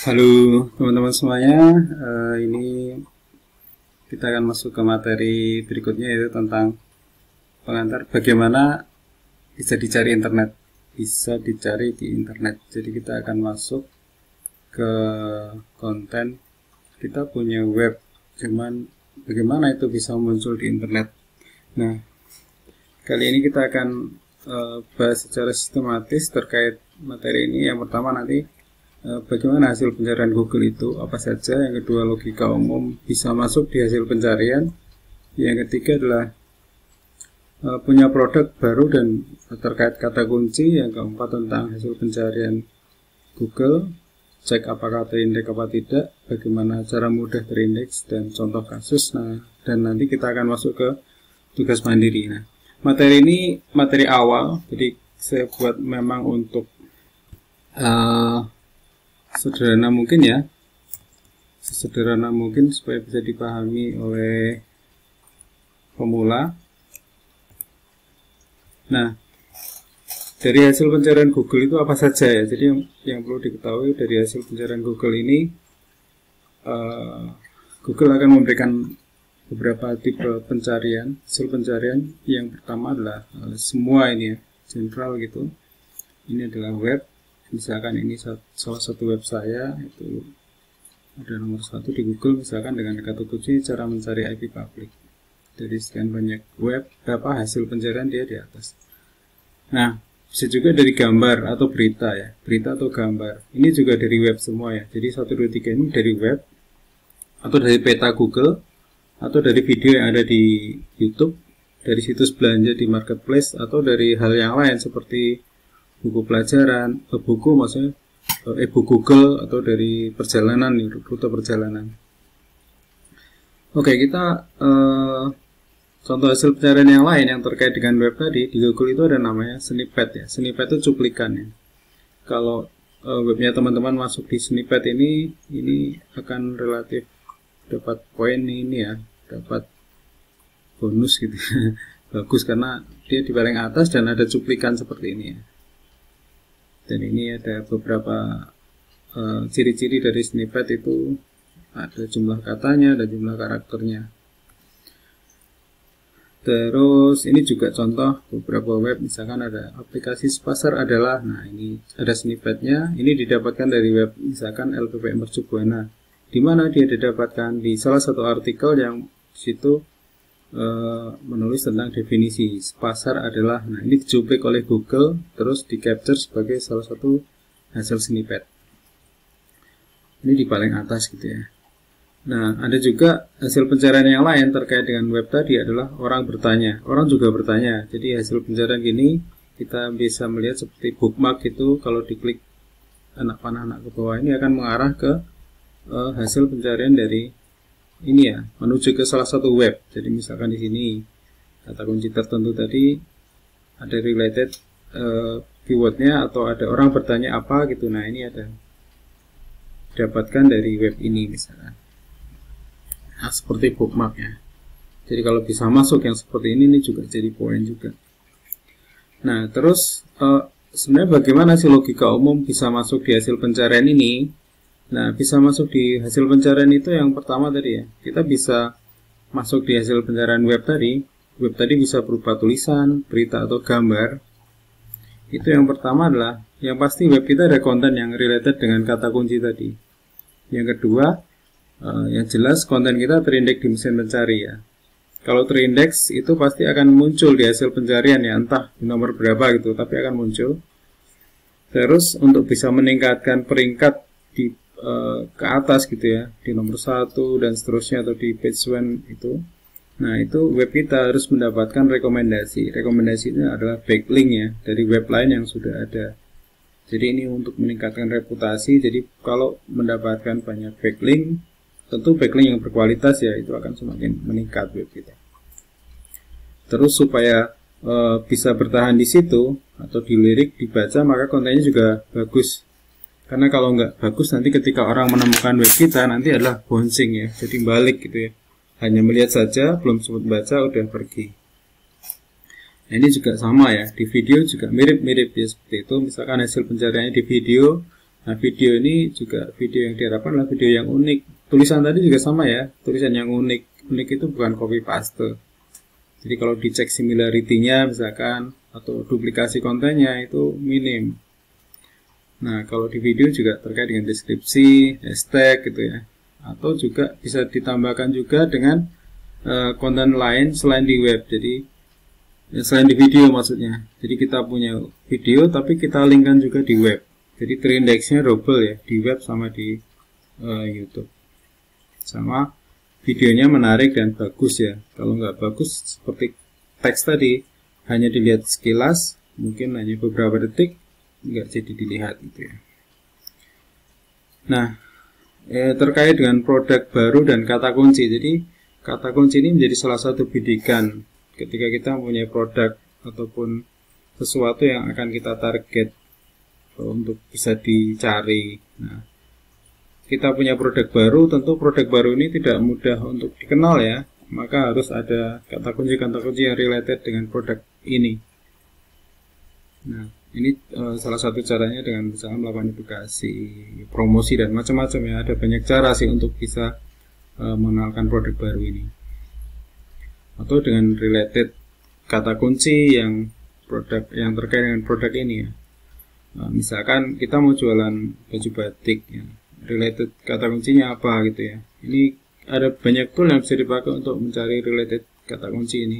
Halo teman-teman semuanya, ini kita akan masuk ke materi berikutnya, yaitu tentang pengantar bagaimana bisa dicari di internet. Jadi kita akan masuk ke konten, kita punya web, cuman bagaimana itu bisa muncul di internet. Nah, kali ini kita akan bahas secara sistematis terkait materi ini. Yang pertama nanti bagaimana hasil pencarian Google itu apa saja. Yang kedua, logika umum bisa masuk di hasil pencarian. Yang ketiga adalah punya produk baru dan terkait kata kunci. Yang keempat tentang hasil pencarian Google, cek apakah terindeks apa tidak, bagaimana cara mudah terindeks, dan contoh kasus. Nah, dan nanti kita akan masuk ke tugas mandiri. Nah, materi ini materi awal, jadi saya buat memang untuk sederhana mungkin ya, sesederhana mungkin supaya bisa dipahami oleh pemula. Nah, dari hasil pencarian Google itu apa saja ya? Jadi yang perlu diketahui dari hasil pencarian Google ini, Google akan memberikan beberapa tipe pencarian, hasil pencarian. Yang pertama adalah semua ini ya, general gitu. Ini adalah web. Misalkan ini salah satu web saya, itu ada nomor 1 di Google, misalkan dengan kata kunci cara mencari IP public. Dari sekian banyak web, berapa hasil pencarian dia di atas. Nah, bisa juga dari gambar atau berita ya, berita atau gambar. Ini juga dari web semua ya. Jadi 1, 2, 3 ini dari web, atau dari peta Google, atau dari video yang ada di YouTube, dari situs belanja di marketplace, atau dari hal yang lain seperti buku pelajaran, buku maksudnya e-book Google, atau dari perjalanan, rute perjalanan. Oke, kita contoh hasil pencarian yang lain yang terkait dengan web tadi. Di Google itu ada namanya snippet ya. Snippet itu cuplikan ya. Kalau webnya teman-teman masuk di snippet ini akan relatif dapat poin ini ya, dapat bonus gitu. Bagus karena dia di paling atas dan ada cuplikan seperti ini ya. Dan ini ada beberapa ciri-ciri dari snippet itu, ada jumlah katanya, ada jumlah karakternya. Terus ini juga contoh beberapa web, misalkan ada aplikasi Spasar adalah, nah ini ada snippetnya. Ini didapatkan dari web misalkan LPPM Mercubuana. Di mana dia didapatkan? Di salah satu artikel yang situ menulis tentang definisi Spasar adalah. Nah, ini dicuplik oleh Google, terus di capture sebagai salah satu hasil snippet. Ini di paling atas gitu ya. Nah, ada juga hasil pencarian yang lain terkait dengan web tadi adalah orang bertanya. Orang juga bertanya. Jadi hasil pencarian gini kita bisa melihat seperti bookmark itu, kalau diklik anak panah anak ke bawah ini akan mengarah ke hasil pencarian dari ini ya, menuju ke salah satu web. Jadi misalkan di sini kata kunci tertentu tadi ada related keywordnya, atau ada orang bertanya apa gitu. Nah, ini ada dapatkan dari web ini misalkan. Nah, seperti bookmark ya. Jadi kalau bisa masuk yang seperti ini juga jadi poin juga. Nah, terus sebenarnya bagaimana sih logika umum bisa masuk di hasil pencarian ini? Nah, bisa masuk di hasil pencarian itu yang pertama tadi ya, kita bisa masuk di hasil pencarian web tadi. Web tadi bisa berupa tulisan, berita, atau gambar. Itu yang pertama adalah, yang pasti web kita ada konten yang related dengan kata kunci tadi. Yang kedua, yang jelas konten kita terindeks di mesin pencari ya. Kalau terindeks itu pasti akan muncul di hasil pencarian ya, entah di nomor berapa gitu, tapi akan muncul. Terus untuk bisa meningkatkan peringkat di ke atas gitu ya, di nomor 1 dan seterusnya, atau di page 1 itu. Nah, itu web kita harus mendapatkan rekomendasi. Rekomendasinya adalah backlink ya, dari web lain yang sudah ada. Jadi ini untuk meningkatkan reputasi. Jadi kalau mendapatkan banyak backlink, tentu backlink yang berkualitas ya, itu akan semakin meningkat web kita. Terus supaya bisa bertahan di situ atau dilirik, dibaca, maka kontennya juga bagus. Karena kalau nggak bagus, nanti ketika orang menemukan web kita nanti adalah bouncing ya, jadi balik gitu ya. Hanya melihat saja, belum sempat baca, udah pergi. Nah, ini juga sama ya, di video juga mirip-mirip ya seperti itu. Misalkan hasil pencariannya di video, Nah, video ini juga video yang diharapkan adalah video yang unik. Tulisan tadi juga sama ya, tulisan yang unik. Unik itu bukan copy paste. Jadi kalau dicek similarity-nya misalkan atau duplikasi kontennya itu minim. Nah, kalau di video juga terkait dengan deskripsi, hashtag gitu ya. Atau juga bisa ditambahkan juga dengan konten lain selain di web. Jadi selain di video maksudnya. Jadi kita punya video tapi kita linkkan juga di web. Jadi terindeksnya double ya, di web sama di YouTube. Sama videonya menarik dan bagus ya. Kalau nggak bagus seperti teks tadi, hanya dilihat sekilas, mungkin hanya beberapa detik, nggak jadi dilihat gitu ya. Nah, terkait dengan produk baru dan kata kunci. Jadi kata kunci ini menjadi salah satu bidikan ketika kita mempunyai produk ataupun sesuatu yang akan kita target untuk bisa dicari. Nah, kita punya produk baru, tentu produk baru ini tidak mudah untuk dikenal ya, maka harus ada kata kunci yang related dengan produk ini. Nah, ini salah satu caranya dengan misalnya melakukan edukasi, promosi dan macam-macam ya. Ada banyak cara sih untuk bisa mengenalkan produk baru ini. Atau dengan related kata kunci yang terkait dengan produk ini ya. Nah, misalkan kita mau jualan baju batik ya, related kata kuncinya apa gitu ya. Ini ada banyak tool yang bisa dipakai untuk mencari related kata kunci ini.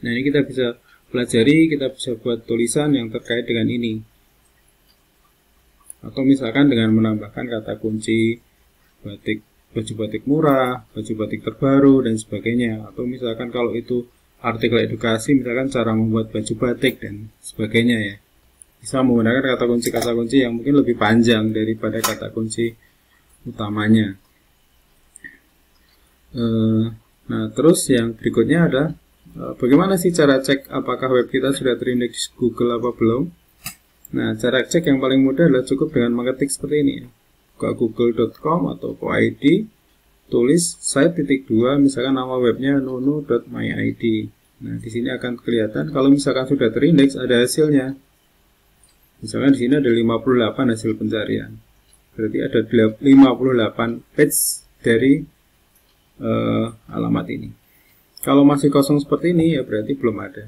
Nah, ini kita bisa pelajari, kita bisa buat tulisan yang terkait dengan ini. Atau misalkan dengan menambahkan kata kunci batik, baju batik murah, baju batik terbaru dan sebagainya. Atau misalkan kalau itu artikel edukasi, misalkan cara membuat baju batik dan sebagainya ya. Bisa menggunakan kata kunci yang mungkin lebih panjang daripada kata kunci utamanya. Nah, terus yang berikutnya ada bagaimana sih cara cek apakah web kita sudah terindeks Google apa belum? Nah, cara cek yang paling mudah adalah cukup dengan mengetik seperti ini ya. Buka google.com atau .id, tulis site.2, misalkan nama webnya nunu.myid. Nah, di sini akan kelihatan kalau misalkan sudah terindeks ada hasilnya. Misalkan di sini ada 58 hasil pencarian. Berarti ada 58 page dari alamat ini. Kalau masih kosong seperti ini ya berarti belum ada.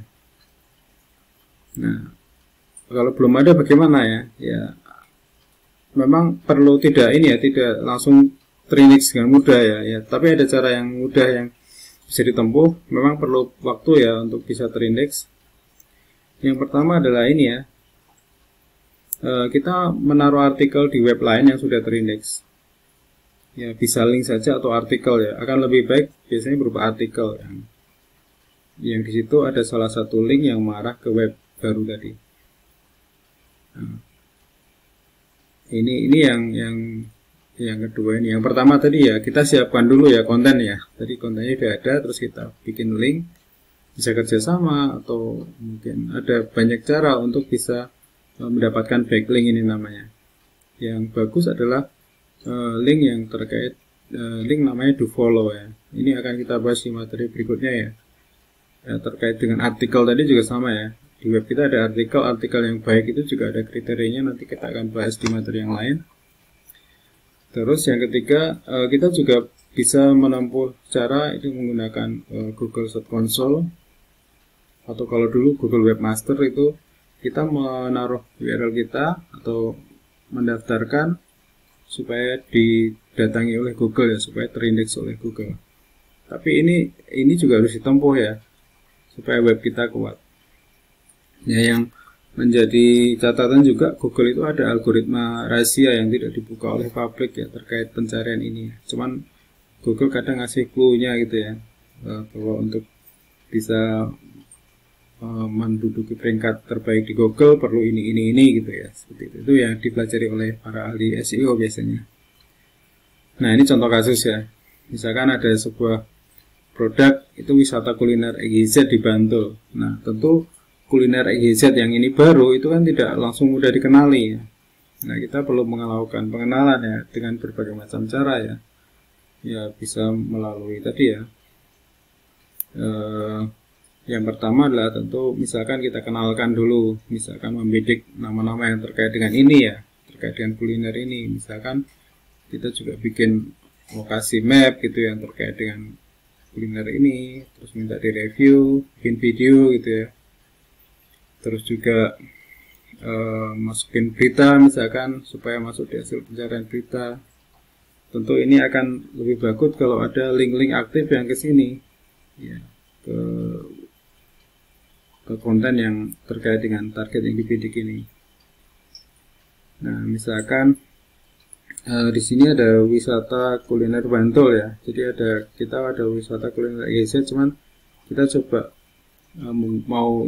Nah, kalau belum ada bagaimana ya? Ya memang perlu tidak langsung terindeks dengan mudah ya. Tapi ada cara yang mudah yang bisa ditempuh. Memang perlu waktu ya untuk bisa terindeks. Yang pertama adalah ini ya. Kita menaruh artikel di web lain yang sudah terindeks. Ya, bisa link saja atau artikel ya. Akan lebih baik biasanya berupa artikel yang di situ ada salah satu link yang mengarah ke web baru tadi. Nah, ini yang kedua ini. Yang pertama tadi ya, kita siapkan dulu ya konten ya. Tadi kontennya sudah ada, terus kita bikin link, bisa kerjasama atau mungkin ada banyak cara untuk bisa mendapatkan backlink ini namanya. Yang bagus adalah link yang terkait link namanya do follow ya. Ini akan kita bahas di materi berikutnya ya. Terkait dengan artikel tadi juga sama ya. Di web kita ada artikel yang baik itu juga ada kriterianya, nanti kita akan bahas di materi yang lain. Terus yang ketiga, kita juga bisa menempuh cara itu menggunakan Google Search Console, atau kalau dulu Google Webmaster itu kita menaruh URL kita atau mendaftarkan supaya didatangi oleh Google ya, supaya terindeks oleh Google. Tapi ini juga harus ditempuh ya, supaya web kita kuat. Ya, yang menjadi catatan juga Google itu ada algoritma rahasia yang tidak dibuka oleh publik ya terkait pencarian ini. Cuman Google kadang ngasih clue-nya gitu ya, bahwa untuk bisa menduduki peringkat terbaik di Google perlu ini gitu ya, seperti itu yang dipelajari oleh para ahli SEO biasanya. Nah, ini contoh kasus ya. Misalkan ada sebuah produk itu wisata kuliner EGZ di Bantul. Nah, tentu kuliner EGZ yang ini baru itu kan tidak langsung mudah dikenali ya. Nah, kita perlu melakukan pengenalan ya dengan berbagai macam cara ya. Ya, bisa melalui tadi ya. Yang pertama adalah tentu misalkan kita kenalkan dulu, misalkan membidik nama-nama yang terkait dengan ini ya, terkait dengan kuliner ini. Misalkan kita juga bikin lokasi map gitu yang terkait dengan kuliner ini, terus minta direview, bikin video gitu ya. Terus juga masukin berita misalkan supaya masuk di hasil pencarian berita. Tentu ini akan lebih bagus kalau ada link-link aktif yang ke sini, ya, ke konten yang terkait dengan target yang dibidik ini. Nah, misalkan di sini ada wisata kuliner Bantul ya. Jadi kita ada wisata kuliner EZ, cuman kita coba mau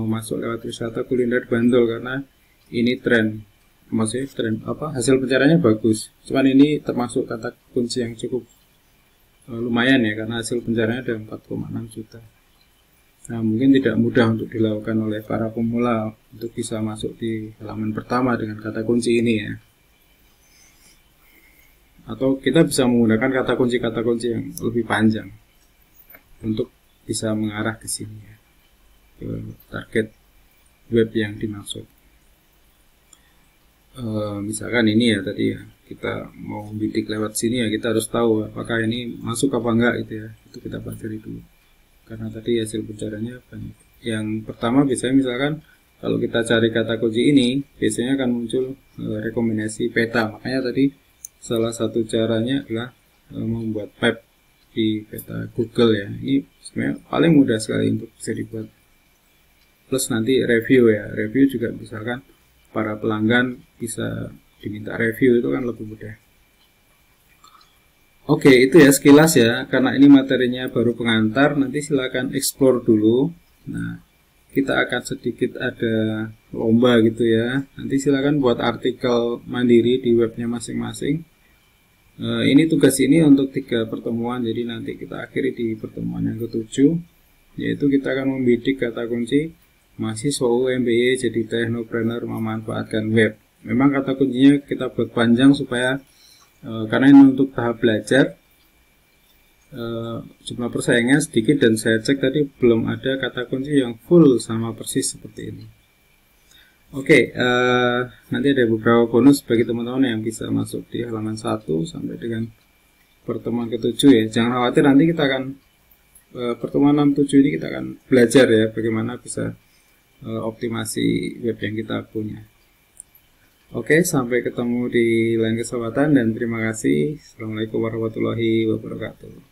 masuk lewat wisata kuliner Bantul karena ini tren. Maksudnya tren hasil pencariannya bagus. Cuman ini termasuk kata kunci yang cukup lumayan ya, karena hasil pencariannya ada 4,6 juta. Nah, mungkin tidak mudah untuk dilakukan oleh para pemula untuk bisa masuk di halaman pertama dengan kata kunci ini ya. Atau kita bisa menggunakan kata kunci yang lebih panjang untuk bisa mengarah ke sini ya, ke target web yang dimaksud. Misalkan ini ya tadi ya, kita mau bidik lewat sini ya, kita harus tahu apakah ini masuk apa enggak gitu ya. Itu kita pelajari dulu, karena tadi hasil pencariannya banyak. Yang pertama biasanya misalkan kalau kita cari kata kunci ini, biasanya akan muncul rekomendasi peta. Makanya tadi salah satu caranya adalah membuat map di peta Google ya. Ini sebenarnya paling mudah sekali untuk bisa dibuat. Plus nanti review ya, review juga misalkan para pelanggan bisa diminta review, itu kan lebih mudah. Oke, itu ya sekilas ya, karena ini materinya baru pengantar, nanti silakan explore dulu. Nah, kita akan sedikit ada lomba gitu ya, nanti silakan buat artikel mandiri di webnya masing-masing. Ini tugas ini untuk 3 pertemuan, jadi nanti kita akhiri di pertemuan yang ke-7, yaitu kita akan membidik kata kunci mahasiswa UMBY jadi teknopreneur memanfaatkan web. Memang kata kuncinya kita buat panjang supaya karena ini untuk tahap belajar, jumlah persaingan sedikit, dan saya cek tadi belum ada kata kunci yang full sama persis seperti ini. Oke, nanti ada beberapa bonus bagi teman-teman yang bisa masuk di halaman 1 sampai dengan pertemuan ke-7 ya. Jangan khawatir, nanti kita akan pertemuan 6-7 ini kita akan belajar ya bagaimana bisa optimasi web yang kita punya. Oke, sampai ketemu di lain kesempatan dan terima kasih. Assalamualaikum warahmatullahi wabarakatuh.